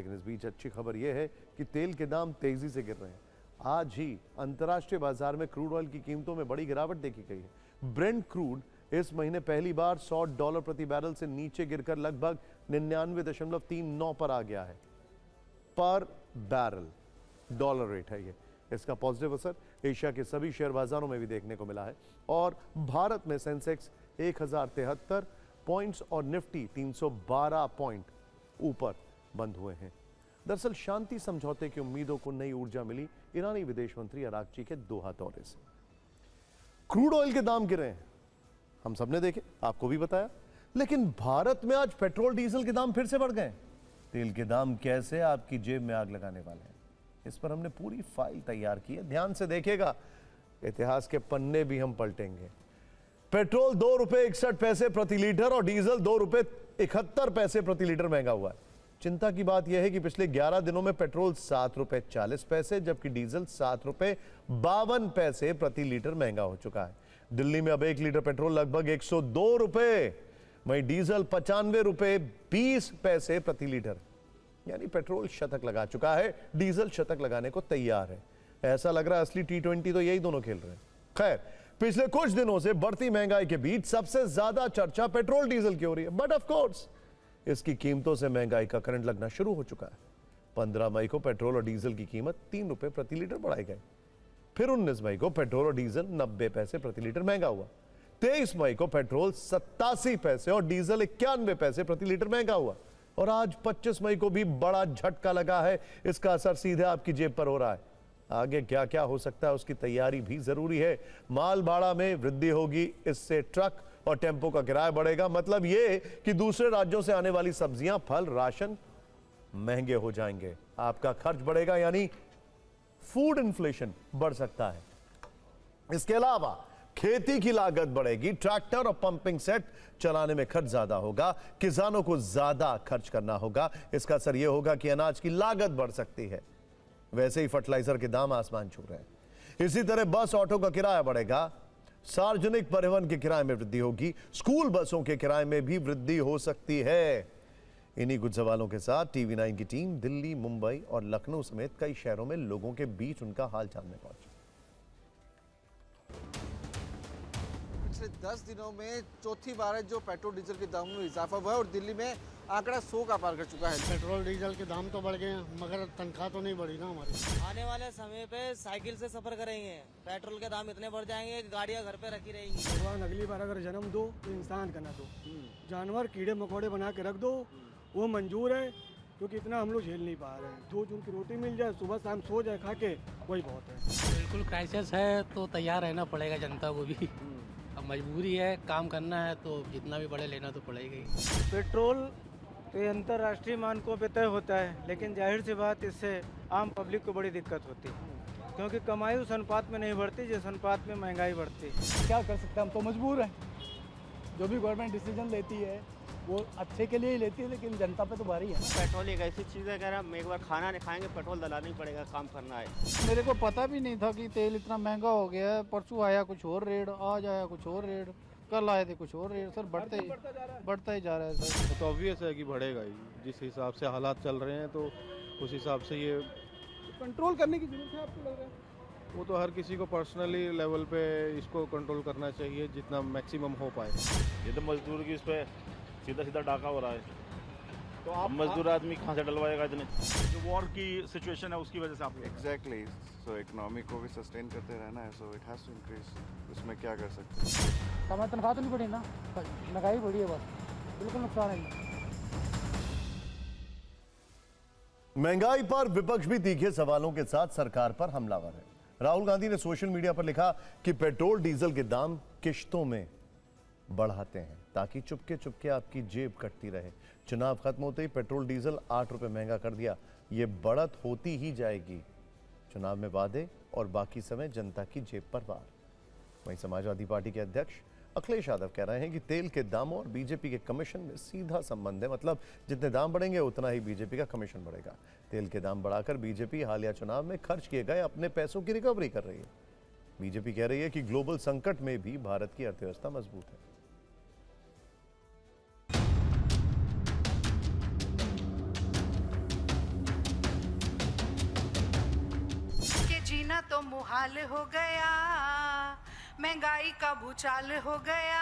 लेकिन इस बीच अच्छी खबर यह है कि तेल के दाम तेजी से गिर रहे हैं। आज ही अंतर्राष्ट्रीय बाजार में क्रूड ऑयल की कीमतों में बड़ी गिरावट देखी गई है। ब्रेंट क्रूड इस महीने पहली बार $100 प्रति बैरल से नीचे गिरकर लगभग 99.39 पर आ गया है। पर बैरल डॉलर रेट है ये। इसका पॉजिटिव असर एशिया के सभी शेयर बाजारों में भी देखने को मिला है और भारत में सेंसेक्स 1073 पॉइंट्स और निफ्टी 312 पॉइंट ऊपर बंद हुए हैं। दरअसल शांति समझौते की उम्मीदों को नई ऊर्जा मिली ईरानी विदेश मंत्री अरागची के दोहा दौरे से। क्रूड ऑयल के दाम गिरे हैं, हम सबने देखे, आपको भी बताया, लेकिन भारत में आज पेट्रोल डीजल के दाम फिर से बढ़ गए। तेल के दाम कैसे आपकी जेब में आग लगाने वाले हैं, इस पर हमने पूरी फाइल तैयार की है। ध्यान से देखिएगा, इतिहास के पन्ने भी हम पलटेंगे। पेट्रोल ₹2.61 प्रति लीटर और डीजल ₹2.71 प्रति लीटर महंगा हुआ है। चिंता की बात यह है कि पिछले 11 दिनों में पेट्रोल ₹7.40 जबकि डीजल ₹7.52 प्रति लीटर महंगा हो चुका है। दिल्ली में अब 1 लीटर पेट्रोल लगभग ₹102, वहीं डीजल ₹95.20 प्रति लीटर, यानी पेट्रोल शतक लगा चुका है, डीजल शतक लगाने को तैयार है। ऐसा लग रहा है असली T20 तो यही दोनों खेल रहे हैं। खैर, पिछले कुछ दिनों से बढ़ती महंगाई के बीच सबसे ज्यादा चर्चा पेट्रोल डीजल की हो रही है, बट ऑफ कोर्स इसकी कीमतों से महंगाई का करंट लगना शुरू हो चुका है। 15 मई को पेट्रोल और डीजल की कीमत ₹3 प्रति लीटर बढ़ाई गई। फिर 19 मई को पेट्रोल और डीजल 90 पैसे प्रति लीटर महंगा हुआ। 23 मई को पेट्रोल 87 पैसे और डीजल 91 पैसे प्रति लीटर महंगा हुआ। और आज 25 मई को भी बड़ा झटका लगा है। इसका असर सीधे आपकी जेब पर हो रहा है। आगे क्या क्या हो सकता है उसकी तैयारी भी जरूरी है। माल भाड़ा में वृद्धि होगी, इससे ट्रक और टेम्पो का किराया बढ़ेगा। मतलब ये कि दूसरे राज्यों से आने वाली सब्जियां, फल, राशन महंगे हो जाएंगे। आपका खर्च बढ़ेगा, यानी फूड इन्फ्लेशन बढ़ सकता है। इसके अलावा खेती की लागत बढ़ेगी, ट्रैक्टर और पंपिंग सेट चलाने में खर्च ज्यादा होगा, किसानों को ज्यादा खर्च करना होगा। इसका असर यह होगा कि अनाज की लागत बढ़ सकती है। वैसे ही फर्टिलाइजर के दाम आसमान छू रहे हैं। इसी तरह बस, ऑटो का किराया बढ़ेगा, सार्वजनिक परिवहन के किराए में वृद्धि होगी, स्कूल बसों के किराए में भी वृद्धि हो सकती है। इन्हीं कुछ सवालों के साथ TV9 की टीम दिल्ली, मुंबई और लखनऊ समेत कई शहरों में लोगों के बीच उनका हाल जानने पहुंची। पिछले 10 दिनों में चौथी बार है जो पेट्रोल डीजल के दामों में इजाफा हुआ है और दिल्ली में आंकड़ा 100 का पार कर चुका है। पेट्रोल डीजल के दाम तो बढ़ गए हैं, मगर तनख्वाह तो नहीं बढ़ी ना हमारी। आने वाले समय पे साइकिल से सफर करेंगे, पेट्रोल के दाम इतने बढ़ जाएंगे कि गाड़ियां घर पे रखी रहेंगी। भगवान अगली बार अगर जन्म दो तो इंसान का ना दो, जानवर कीड़े मकोड़े बना के रख दो, वो मंजूर है, क्योंकि इतना हम लोग झेल नहीं पा रहे हैं। 2 जून की रोटी मिल जाए, सुबह शाम सो जाए खा के, वही बहुत है। बिल्कुल क्राइसिस है, तो तैयार रहना पड़ेगा जनता को भी। अब मजबूरी है, काम करना है तो जितना भी बढ़े लेना तो पड़ेगा ही। पेट्रोल तो अंतर्राष्ट्रीय मानकों पे तय होता है, लेकिन जाहिर सी बात इससे आम पब्लिक को बड़ी दिक्कत होती है, क्योंकि कमाई उस अनुपात में नहीं बढ़ती जिस अनुपात में महंगाई बढ़ती है। क्या कर सकते हैं, हम तो मजबूर हैं। जो भी गवर्नमेंट डिसीजन लेती है वो अच्छे के लिए ही लेती है, लेकिन जनता पे तो भारी है। पेट्रोल एक ऐसी चीज़ है, अगर हम एक बार खाना नहीं खाएंगे पेट्रोल डलाना ही पड़ेगा, काम करना है। मेरे को पता भी नहीं था कि तेल इतना महंगा हो गया है। परसों आया कुछ और रेट, आज आया कुछ और रेट, कल आए थे कुछ और रेट। सर बढ़ता ही जा रहा है सर। तो ऑब्वियस है कि बढ़ेगा ही, जिस हिसाब से हालात चल रहे हैं तो उस हिसाब से ये कंट्रोल करने की जरूरत है, आपको लग रहा है? वो तो हर किसी को पर्सनली लेवल पे इसको कंट्रोल करना चाहिए जितना मैक्सिमम हो पाए। ये तो मजदूर की इस पे सीधा सीधा डाका हो रहा है, तो आप मजदूर आदमी कहाँ से डलवाएगा इतने? जो वॉर की सिचुएशन है उसकी वजह से आप एग्जैक्टली, सो इकोनॉमी को भी सस्टेन करते रहना है, so it has to increase. उसमें क्या कर सकते हैं? हमारी तनख्वाह तो नहीं बढ़ी ना, महंगाई बढ़ी है, बस बिल्कुल नुकसान है। महंगाई पर विपक्ष भी तीखे सवालों के साथ सरकार पर हमलावर है। राहुल गांधी ने सोशल मीडिया पर लिखा कि पेट्रोल डीजल के दाम किश्तों में बढ़ाते हैं ताकि चुपके चुपके आपकी जेब कटती रहे। चुनाव खत्म होते ही पेट्रोल डीजल ₹8 महंगा कर दिया। ये बढ़त होती ही जाएगी। चुनाव में वादे और बाकी समय जनता की जेब पर वार। वहीं समाजवादी पार्टी के अध्यक्ष अखिलेश यादव कह रहे हैं कि तेल के दामों और बीजेपी के कमीशन में सीधा संबंध है। मतलब जितने दाम बढ़ेंगे उतना ही बीजेपी का कमीशन बढ़ेगा। तेल के दाम बढ़ाकर बीजेपी हालिया चुनाव में खर्च किए गए अपने पैसों की रिकवरी कर रही है। बीजेपी कह रही है कि ग्लोबल संकट में भी भारत की अर्थव्यवस्था मजबूत है। तो मुहाल हो गया, महंगाई का भूचाल हो गया,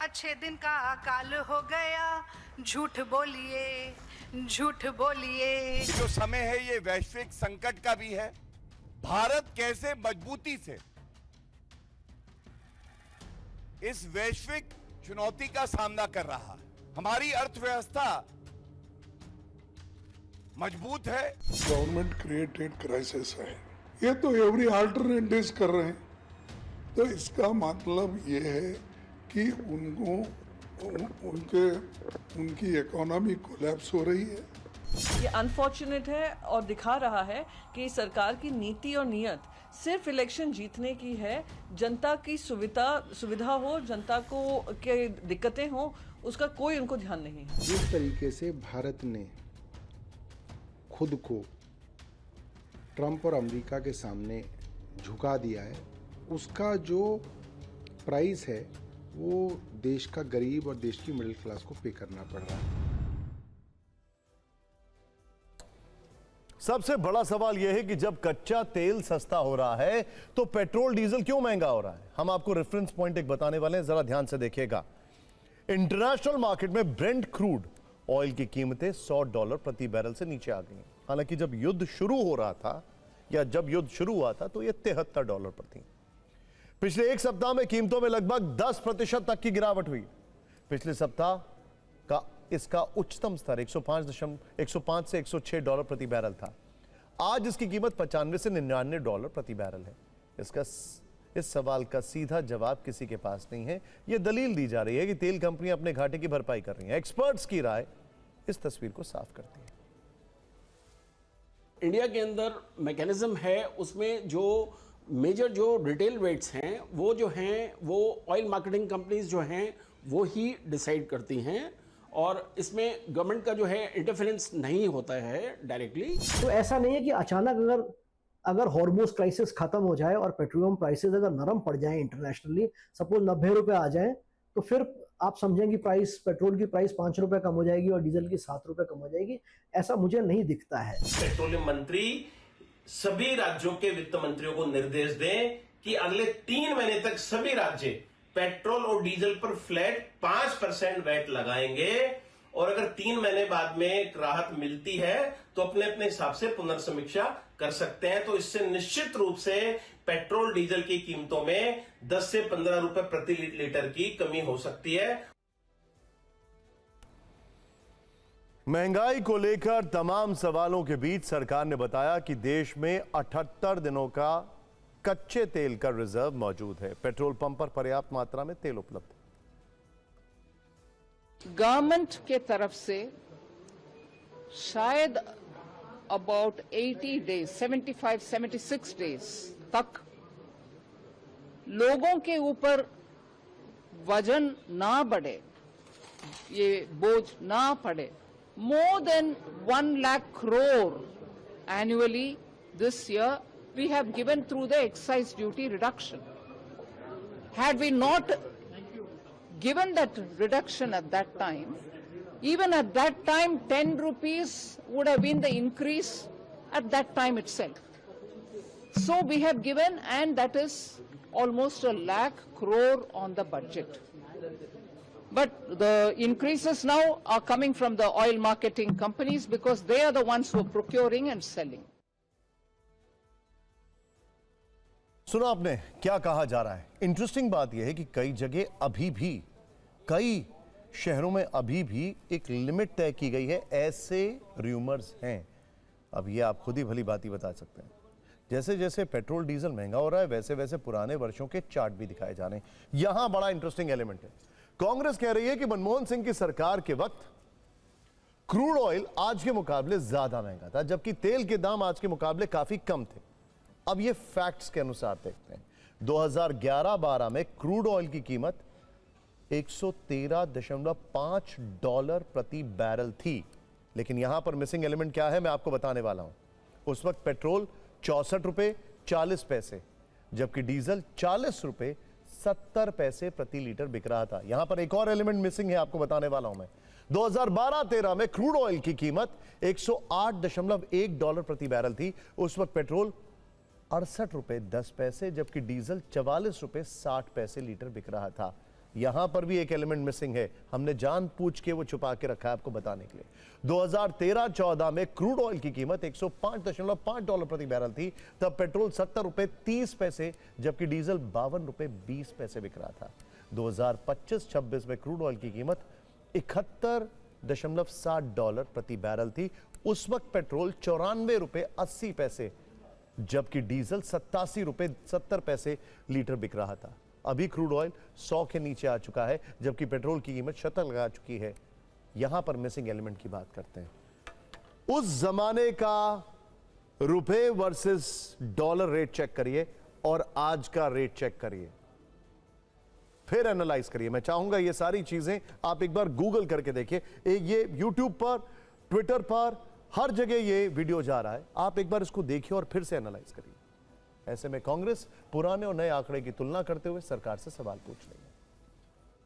अच्छे दिन का अकाल हो गया, झूठ बोलिए झूठ बोलिए। जो समय है ये वैश्विक संकट का भी है। भारत कैसे मजबूती से इस वैश्विक चुनौती का सामना कर रहा है। हमारी अर्थव्यवस्था मजबूत है। गवर्नमेंट क्रिएटेड क्राइसिस है, ये तो एवरी अल्टरनेट डेज कर रहे हैं, तो इसका मतलब ये है कि उनकी इकोनॉमी कोलैप्स हो रही है। ये अनफॉर्चुनेट है और दिखा रहा है कि सरकार की नीति और नीयत सिर्फ इलेक्शन जीतने की है। जनता की सुविधा हो, जनता को के दिक्कतें हो, उसका कोई उनको ध्यान नहीं है। जिस तरीके से भारत ने खुद को ट्रंप और अमेरिका के सामने झुका दिया है, उसका जो प्राइस है वो देश का गरीब और देश की मिडिल क्लास को पे करना पड़ रहा है। सबसे बड़ा सवाल यह है कि जब कच्चा तेल सस्ता हो रहा है तो पेट्रोल डीजल क्यों महंगा हो रहा है। हम आपको रेफरेंस पॉइंट एक बताने वाले हैं, जरा ध्यान से देखिएगा। इंटरनेशनल मार्केट में ब्रेंट क्रूड ऑयल की कीमतें $100 प्रति बैरल से नीचे आ गई। हालांकि जब युद्ध शुरू हो रहा था या जब युद्ध शुरू हुआ था तो यह $73 पर थी। पिछले एक सप्ताह में कीमतों में लगभग 10% तक की गिरावट हुई। पिछले सप्ताह का इसका उच्चतम स्तर 105 से $106 प्रति बैरल था। आज इसकी कीमत $95 से $99 प्रति बैरल है। इस सवाल का सीधा जवाब किसी के पास नहीं है। यह दलील दी जा रही है कि तेल कंपनियां अपने घाटे की भरपाई कर रही हैं। एक्सपर्ट्स की राय इस तस्वीर को साफ करती है। इंडिया के अंदर मैकेनिज्म है, उसमें जो मेजर जो रिटेल रेट्स हैं वो जो हैं वो ऑयल मार्केटिंग कंपनीज जो हैं वो ही डिसाइड करती हैं, और इसमें गवर्नमेंट का जो है इंटरफेरेंस नहीं होता है डायरेक्टली। तो ऐसा नहीं है कि अचानक अगर हॉर्मोज क्राइसिस खत्म हो जाए और पेट्रोलियम प्राइसेस अगर नरम पड़ जाएं इंटरनेशनली, सपोज 90 रुपए आ जाएं, तो फिर आप समझेंगे प्राइस पेट्रोल की प्राइस 5 रुपए कम हो जाएगी और डीजल की 7 रुपए कम हो जाएगी। ऐसा मुझे नहीं दिखता है। पेट्रोलियम मंत्री सभी राज्यों के वित्त मंत्रियों को निर्देश दें कि अगले 3 महीने तक सभी राज्य पेट्रोल और डीजल पर फ्लैट 5% वैट लगाएंगे, और अगर 3 महीने बाद में राहत मिलती है तो अपने अपने हिसाब से पुनर्समीक्षा कर सकते हैं। तो इससे निश्चित रूप से पेट्रोल डीजल की कीमतों में 10 से 15 रुपए प्रति लीटर की कमी हो सकती है। महंगाई को लेकर तमाम सवालों के बीच सरकार ने बताया कि देश में 78 दिनों का कच्चे तेल का रिजर्व मौजूद है। पेट्रोल पंप पर पर्याप्त मात्रा में तेल उपलब्ध है। गवर्नमेंट के तरफ से शायद अबाउट 80 डेज 75-76 डेज तक लोगों के ऊपर वजन ना बढ़े, ये बोझ ना पड़े। More than 1 lakh crore annually this year we have given through the excise duty reduction. Had we not given that reduction at that time, even at that time 10 rupees would have been the increase at that time itself. So we have given, and that is almost 1 lakh crore on the budget. But the increases now are coming from the oil marketing companies because they are the ones who are procuring and selling. सुना आपने क्या कहा जा रहा है। Interesting बात यह है कि कई जगह अभी भी, कई शहरों में अभी भी एक लिमिट तय की गई है। ऐसे रूमर्स हैं। अब ये आप खुद ही भली बात ही बता सकते हैं। जैसे जैसे पेट्रोल डीजल महंगा हो रहा है वैसे वैसे पुराने वर्षों के चार्ट भी दिखाए जा रहे हैं। यहां बड़ा इंटरेस्टिंग एलिमेंट है। कांग्रेस कह रही है कि मनमोहन सिंह की सरकार के वक्त क्रूड ऑयल आज के मुकाबले ज्यादा महंगा था, जबकि तेल के दाम आज के मुकाबले काफी कम थे। अब ये फैक्ट्स के अनुसार देखते हैं। 2011-12 में क्रूड ऑयल की कीमत $113.5 प्रति बैरल थी, लेकिन यहां पर मिसिंग एलिमेंट क्या है मैं आपको बताने वाला हूं। उस वक्त पेट्रोल 64 रुपए 40 पैसे, जबकि डीजल 40 रुपए 70 पैसे प्रति लीटर बिक रहा था। यहां पर एक और एलिमेंट मिसिंग है, आपको बताने वाला हूं मैं। 2012-13 में क्रूड ऑयल की कीमत $108.1 प्रति बैरल थी। उस वक्त पेट्रोल ₹68.10, जबकि डीजल ₹44.60 लीटर बिक रहा था। यहां पर भी एक एलिमेंट मिसिंग है, हमने जानबूझ के वो छुपा के रखा है आपको बताने के लिए। 2013-14 में क्रूड ऑयल की कीमत $105.5 प्रति बैरल थी, तब पेट्रोल ₹70.30, जबकि डीजल ₹52.20 बिक रहा था। 2025-26 में क्रूड ऑयल की कीमत $71.60 प्रति बैरल थी। उस वक्त पेट्रोल ₹94.80, जबकि डीजल ₹87.70 लीटर बिक रहा था। अभी क्रूड ऑयल 100 के नीचे आ चुका है, जबकि पेट्रोल की कीमत शतक लगा चुकी है। यहां पर मिसिंग एलिमेंट की बात करते हैं। उस जमाने का रुपए वर्सेस डॉलर रेट चेक करिए और आज का रेट चेक करिए, फिर एनालाइज करिए। मैं चाहूंगा ये सारी चीजें आप एक बार गूगल करके देखिए। ये यूट्यूब पर, ट्विटर पर, हर जगह ये वीडियो जा रहा है। आप एक बार इसको देखिए और फिर से एनालाइज करिए। ऐसे में कांग्रेस पुराने और नए आंकड़े की तुलना करते हुए सरकार से सवाल पूछ रही है।